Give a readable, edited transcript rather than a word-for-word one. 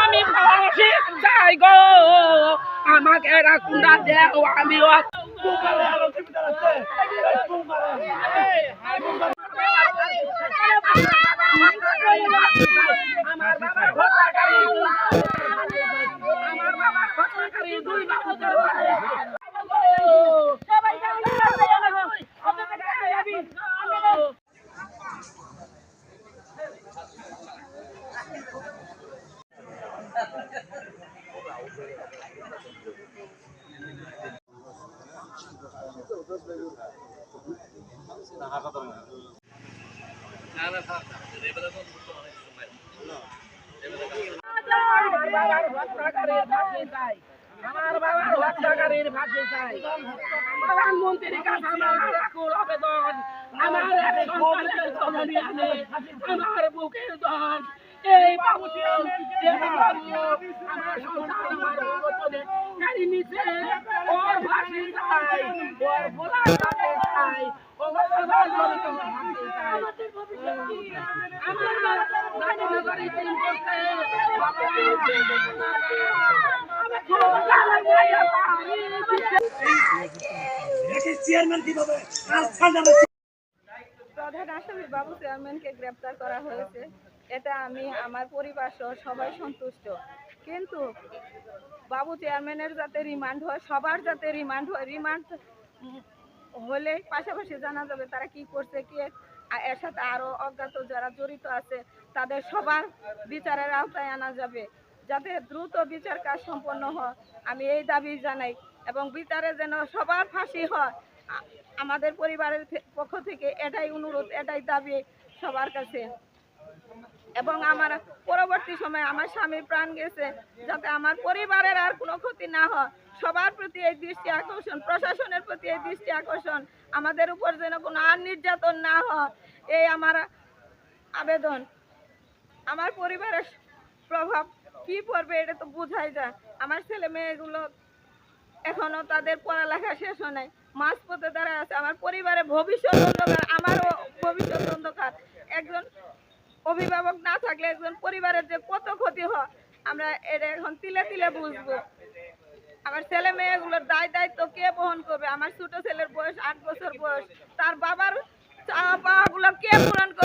আমি চাই গো আমাকে এরা কুন্ডা দেও আমি আমার বাবার হত্যাকারী দুই বাবুদের আমার বাবার হত্যাকারীর ফাঁসি চাই। প্রধানমন্ত্রীর কাছে আমার আকুল আবেদন, আমার এক সন্তানের জননী আনে, আমার বুকের দল এই বাবু আমার সন্তান আমার বছরে গাড়ি নিচে ওর ফাঁসি চাই, ওর ভোলার ফাঁসি চাই, আমার গাড়িনগরী চিন করছে প্রধান আসামি বাবু চেয়ারম্যানকে গ্রেপ্তার করা হয়েছে, এটা আমি আমার পরিবার সহ সবাই সন্তুষ্ট। কিন্তু বাবু চেয়ারম্যানের যাতে রিমান্ড হয়, সবার যাতে রিমান্ড হয়, রিমান্ড হলে পাশাপাশি জানা যাবে তারা কি করছে, কি এর সাথে আরো অজ্ঞাত যারা জড়িত আছে তাদের সবার বিচারের আওতায় আনা যাবে, যাতে দ্রুত বিচার কাজ সম্পন্ন হয় আমি এই দাবি জানাই। এবং বিচারে যেন সবার ফাঁসি হয়, আমাদের পরিবারের পক্ষ থেকে এটাই অনুরোধ, এটাই দাবি সবার কাছে। এবং আমার পরবর্তী সময়ে আমার স্বামীর প্রাণ গেছে, যাতে আমার পরিবারের আর কোনো ক্ষতি না হয়, সবার প্রতি এই দৃষ্টি আকর্ষণ, প্রশাসনের প্রতি এই দৃষ্টি আকর্ষণ, আমাদের উপর যেন কোনো আর নির্যাতন না হয়, এই আমার আবেদন। আমার পরিবারের প্রভাব কি পড়বে এটা তো বোঝাই যায়। আমার ছেলে মেয়েগুলো এখনো তাদের পড়ালেখা শেষ হয় নাই, মাঝপথে দাঁড়ায় আছে। আমার পরিবারের ভবিষ্যৎ অন্ধকার, আমারও ভবিষ্যৎ অন্ধকার। একজন অভিভাবক না থাকলে একজন পরিবারের যে কত ক্ষতি হয় আমরা এটা এখন তিলে তিলে বুঝবো। আমার ছেলে মেয়েগুলোর দায়িত্ব কে বহন করবে? আমার ছোট ছেলের বয়স 8 বছর বয়স, তার বাবার চাওয়া পাওয়া গুলো কে পূরণ করবে?